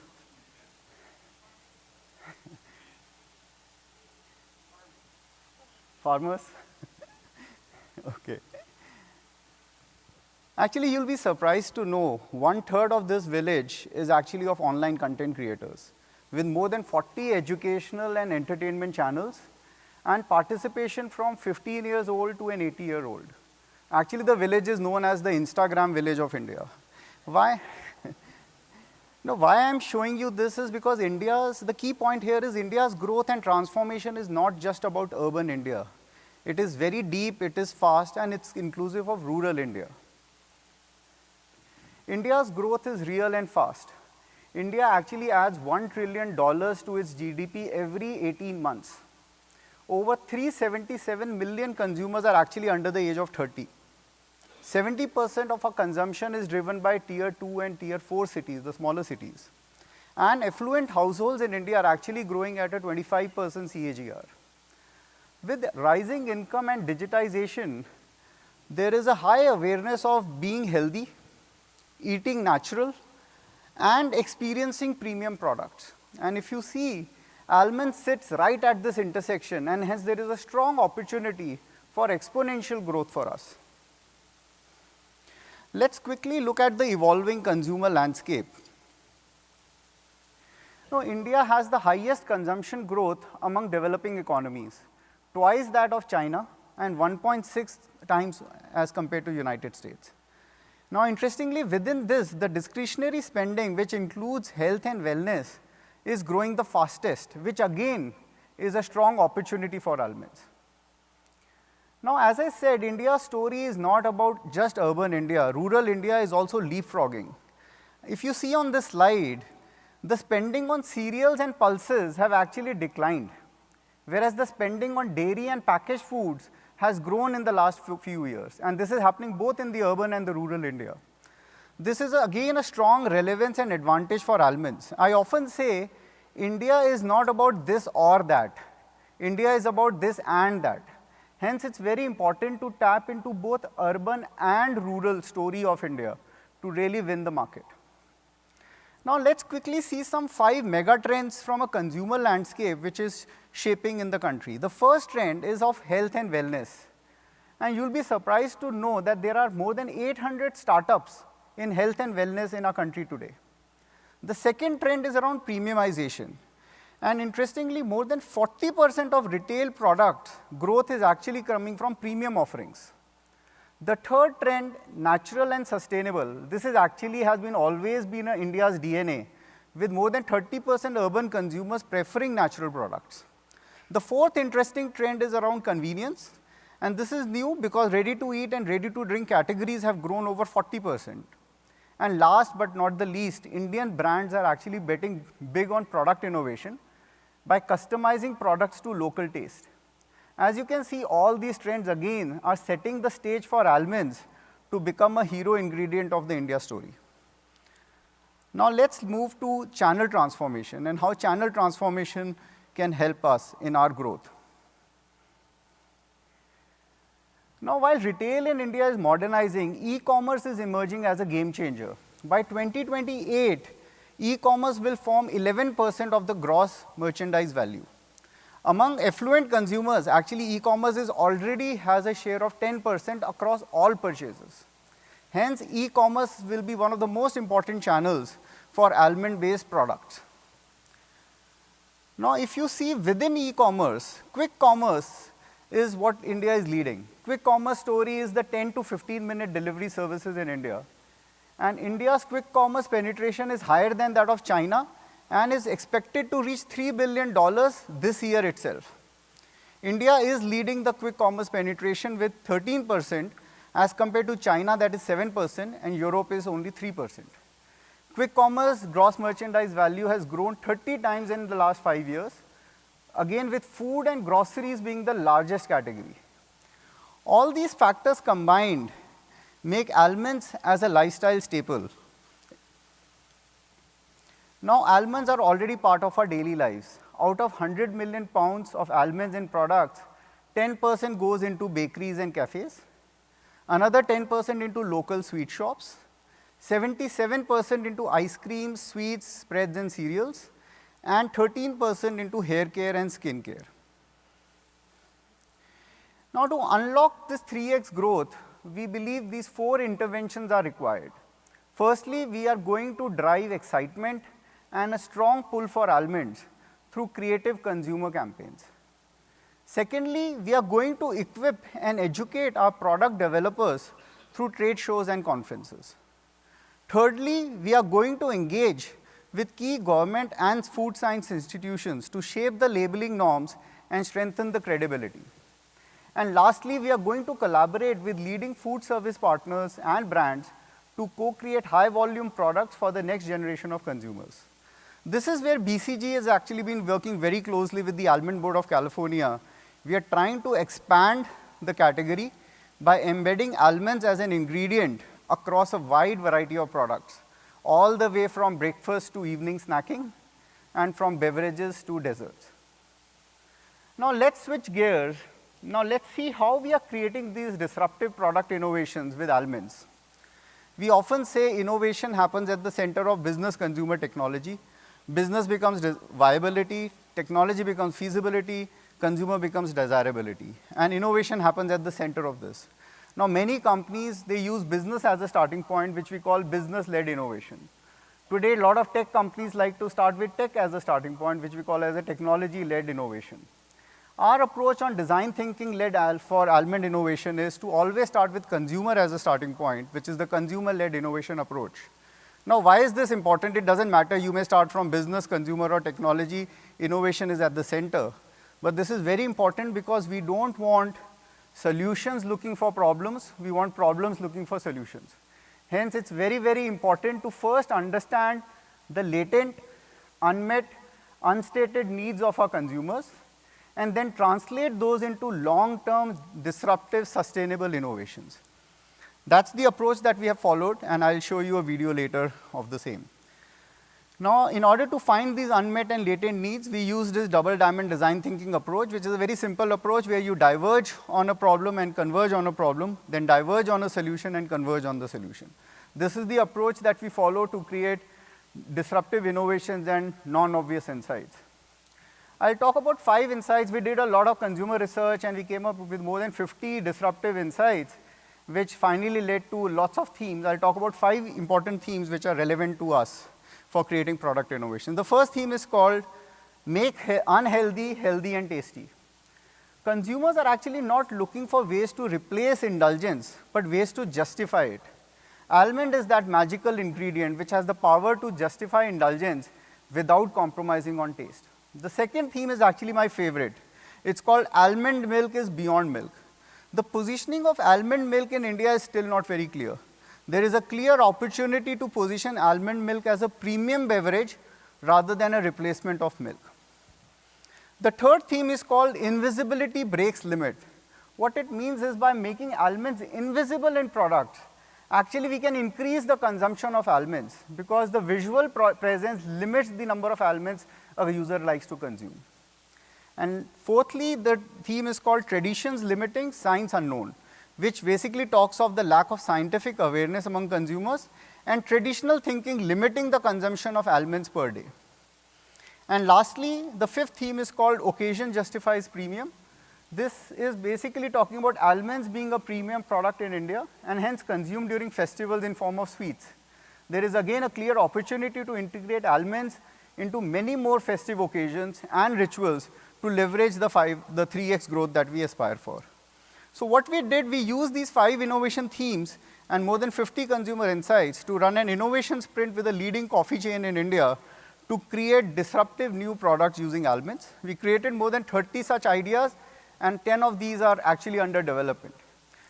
Farmers? Okay. Actually, you'll be surprised to know 1/3 of this village is actually of online content creators, with more than 40 educational and entertainment channels, and participation from 15 years old to an 80-year-old. Actually, the village is known as the Instagram village of India. Why? Now, why I'm showing you this is because the key point here is India's growth and transformation is not just about urban India. It is very deep, it is fast, and it's inclusive of rural India. India's growth is real and fast. India actually adds $1 trillion to its GDP every 18 months. Over 377 million consumers are actually under the age of 30. 70% of our consumption is driven by tier 2 and tier 4 cities, the smaller cities. And affluent households in India are actually growing at a 25% CAGR. With rising income and digitization, there is a high awareness of being healthy, eating natural, and experiencing premium products. And if you see, Almonds sits right at this intersection, and hence there is a strong opportunity for exponential growth for us. Let's quickly look at the evolving consumer landscape. Now, India has the highest consumption growth among developing economies, twice that of China and 1.6 times as compared to United States. Now, interestingly, within this, the discretionary spending, which includes health and wellness, is growing the fastest, which again is a strong opportunity for Almonds. Now, as I said, India's story is not about just urban India. Rural India is also leapfrogging. If you see on this slide, the spending on cereals and pulses have actually declined, whereas the spending on dairy and packaged foods has grown in the last few years. And this is happening both in the urban and the rural India. This is again a strong relevance and advantage for Almonds. I often say India is not about this or that. India is about this and that. Hence, it's very important to tap into both urban and rural story of India to really win the market. Now, let's quickly see some 5 mega trends from a consumer landscape which is shaping in the country. The first trend is of health and wellness. And you'll be surprised to know that there are more than 800 startups in health and wellness in our country today. The second trend is around premiumization. And interestingly, more than 40% of retail product growth is actually coming from premium offerings. The third trend, natural and sustainable. This is actually has been always been India's DNA, with more than 30% urban consumers preferring natural products. The fourth interesting trend is around convenience. And this is new because ready-to-eat and ready-to-drink categories have grown over 40%. And last but not the least, Indian brands are actually betting big on product innovation by customizing products to local taste. As you can see, all these trends again are setting the stage for Almonds to become a hero ingredient of the India story. Now let's move to channel transformation and how channel transformation can help us in our growth. Now, while retail in India is modernizing, e-commerce is emerging as a game changer. By 2028, e-commerce will form 11% of the gross merchandise value. Among affluent consumers, actually e-commerce already has a share of 10% across all purchases. Hence, e-commerce will be one of the most important channels for almond-based products. Now, if you see within e-commerce, quick commerce is what India is leading. Quick commerce story is the 10 to 15-minute delivery services in India. And India's quick commerce penetration is higher than that of China and is expected to reach $3 billion this year itself. India is leading the quick commerce penetration with 13% as compared to China, that is 7%, and Europe is only 3%. Quick commerce gross merchandise value has grown 30 times in the last 5 years, again with food and groceries being the largest category. All these factors combined make almonds as a lifestyle staple. Now, almonds are already part of our daily lives. Out of 100 million pounds of almonds in products, 10% goes into bakeries and cafes, another 10% into local sweet shops, 77% into ice creams, sweets, spreads, and cereals, and 13% into hair care and skin care. Now, to unlock this 3x growth, we believe these 4 interventions are required. Firstly, we are going to drive excitement and a strong pull for almonds through creative consumer campaigns. Secondly, we are going to equip and educate our product developers through trade shows and conferences. Thirdly, we are going to engage with key government and food science institutions to shape the labeling norms and strengthen the credibility. And lastly, we are going to collaborate with leading food service partners and brands to co-create high-volume products for the next generation of consumers. This is where BCG has actually been working very closely with the Almond Board of California. We are trying to expand the category by embedding almonds as an ingredient across a wide variety of products, all the way from breakfast to evening snacking, and from beverages to desserts. Now let's switch gears. Now let's see how we are creating these disruptive product innovations with almonds. We often say innovation happens at the center of business consumer technology. Business becomes viability, technology becomes feasibility, consumer becomes desirability. And innovation happens at the center of this. Now many companies, they use business as a starting point, which we call business-led innovation. Today, a lot of tech companies like to start with tech as a starting point, which we call as a technology-led innovation. Our approach on design thinking-led for almond innovation is to always start with consumer as a starting point, which is the consumer-led innovation approach. Now, why is this important? It doesn't matter. You may start from business, consumer, or technology. Innovation is at the center. But this is very important because we don't want solutions looking for problems. We want problems looking for solutions. Hence, it's very, very important to first understand the latent, unmet, unstated needs of our consumers, and then translate those into long-term, disruptive, sustainable innovations. That's the approach that we have followed, and I'll show you a video later of the same. Now, in order to find these unmet and latent needs, we use this double diamond design thinking approach, which is a very simple approach where you diverge on a problem and converge on a problem, then diverge on a solution and converge on the solution. This is the approach that we follow to create disruptive innovations and non-obvious insights. I'll talk about 5 insights. We did a lot of consumer research, and we came up with more than 50 disruptive insights, which finally led to lots of themes. I'll talk about 5 important themes which are relevant to us for creating product innovation. The first theme is called make unhealthy, healthy, and tasty. Consumers are actually not looking for ways to replace indulgence, but ways to justify it. Almond is that magical ingredient which has the power to justify indulgence without compromising on taste. The second theme is actually my favorite. It's called almond milk is beyond milk. The positioning of almond milk in India is still not very clear. There is a clear opportunity to position almond milk as a premium beverage rather than a replacement of milk. The third theme is called invisibility breaks limit. What it means is by making almonds invisible in products, actually we can increase the consumption of almonds because the visual presence limits the number of almonds a user likes to consume. And fourthly, the theme is called traditions limiting, science unknown, which basically talks of the lack of scientific awareness among consumers and traditional thinking limiting the consumption of almonds per day. And lastly, the fifth theme is called occasion justifies premium. This is basically talking about almonds being a premium product in India and hence consumed during festivals in form of sweets. There is again a clear opportunity to integrate almonds into many more festive occasions and rituals to leverage the 3x growth that we aspire for. So what we did, we used these 5 innovation themes and more than 50 consumer insights to run an innovation sprint with a leading coffee chain in India to create disruptive new products using almonds. We created more than 30 such ideas, and 10 of these are actually under development.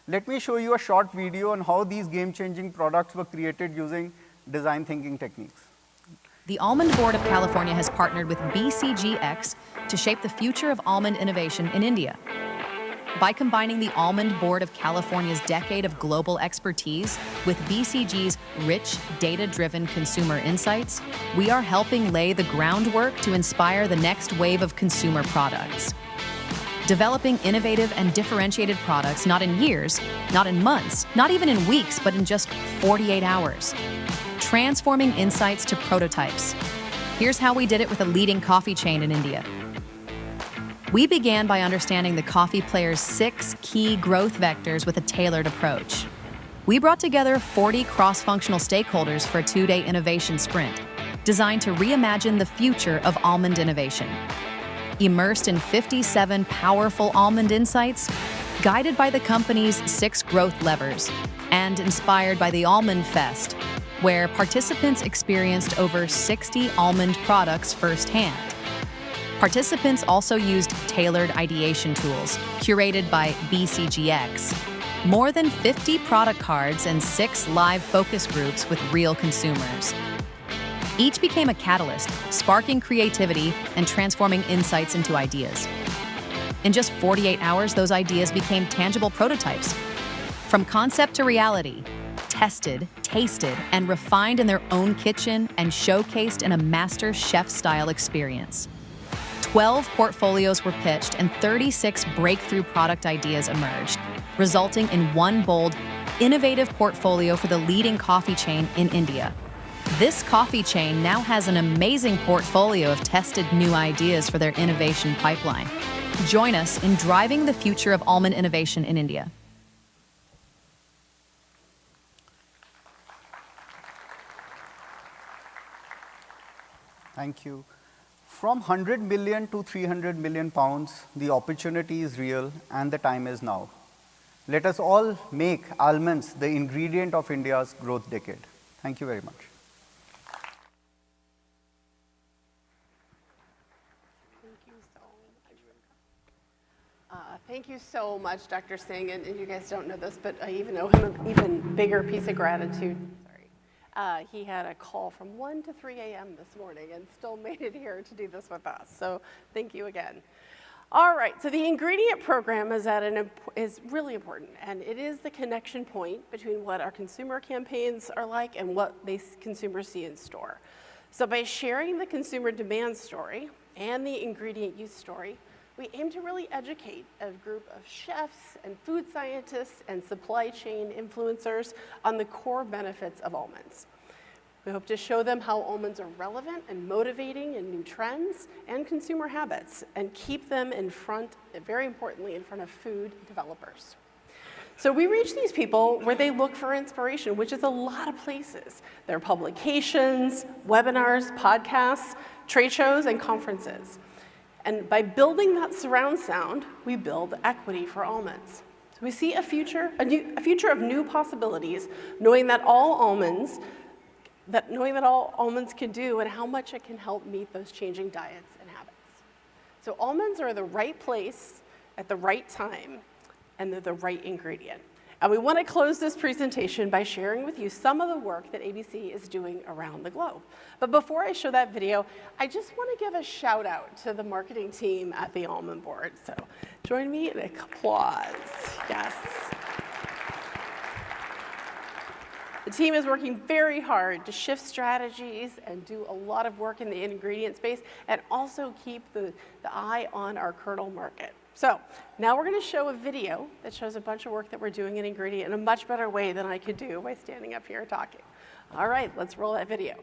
Let me show you a short video on how these game-changing products were created using design thinking techniques. The Almond Board of California has partnered with BCGX to shape the future of almond innovation in India. By combining the Almond Board of California's decade of global expertise with BCG's rich, data-driven consumer insights, we are helping lay the groundwork to inspire the next wave of consumer products. Developing innovative and differentiated products not in years, not in months, not even in weeks, but in just 48 hours. Transforming insights to prototypes. Here's how we did it with a leading coffee chain in India. We began by understanding the coffee player's 6 key growth vectors with a tailored approach. We brought together 40 cross-functional stakeholders for a 2-day innovation sprint, designed to reimagine the future of almond innovation. Immersed in 57 powerful almond insights, guided by the company's 6 growth levers, and inspired by the Almond Fest, where participants experienced over 60 almond products firsthand. Participants also used tailored ideation tools, curated by BCGX, more than 50 product cards, and 6 live focus groups with real consumers. Each became a catalyst, sparking creativity and transforming insights into ideas. In just 48 hours, those ideas became tangible prototypes. From concept to reality, tested, tasted, and refined in their own kitchen and showcased in a master chef-style experience. 12 portfolios were pitched and 36 breakthrough product ideas emerged, resulting in one bold, innovative portfolio for the leading coffee chain in India. This coffee chain now has an amazing portfolio of tested new ideas for their innovation pipeline. Join us in driving the future of almond innovation in India. Thank you. From 100 million to 300 million pounds, the opportunity is real and the time is now. Let us all make almonds the ingredient of India's growth decade. Thank you very much. Thank you so much, Dr. Singh, and you guys don't know this, but I even owe him an even bigger piece of gratitude. Sorry. He had a call from 1 to 3 a.m. this morning and still made it here to do this with us, so thank you again. All right, so the ingredient program is really important, and it is the connection point between what our consumer campaigns are like and what consumers see in store. So by sharing the consumer demand story and the ingredient use story, we aim to really educate a group of chefs and food scientists and supply chain influencers on the core benefits of almonds. We hope to show them how almonds are relevant and motivating in new trends and consumer habits, and keep them in front, very importantly, in front of food developers. So we reach these people where they look for inspiration, which is a lot of places. There are publications, webinars, podcasts, trade shows, and conferences. And by building that surround sound, we build equity for almonds. So we see a future of new possibilities, knowing that all almonds can do and how much it can help meet those changing diets and habits. So almonds are the right place at the right time, and they're the right ingredient. And we want to close this presentation by sharing with you some of the work that ABC is doing around the globe. But before I show that video, I just want to give a shout out to the marketing team at the Almond Board. So join me in applause. Yes. The team is working very hard to shift strategies and do a lot of work in the ingredient space, and also keep the eye on our kernel market. So now we're going to show a video that shows a bunch of work that we're doing in ingredient in a much better way than I could do by standing up here talking. All right, let's roll that video.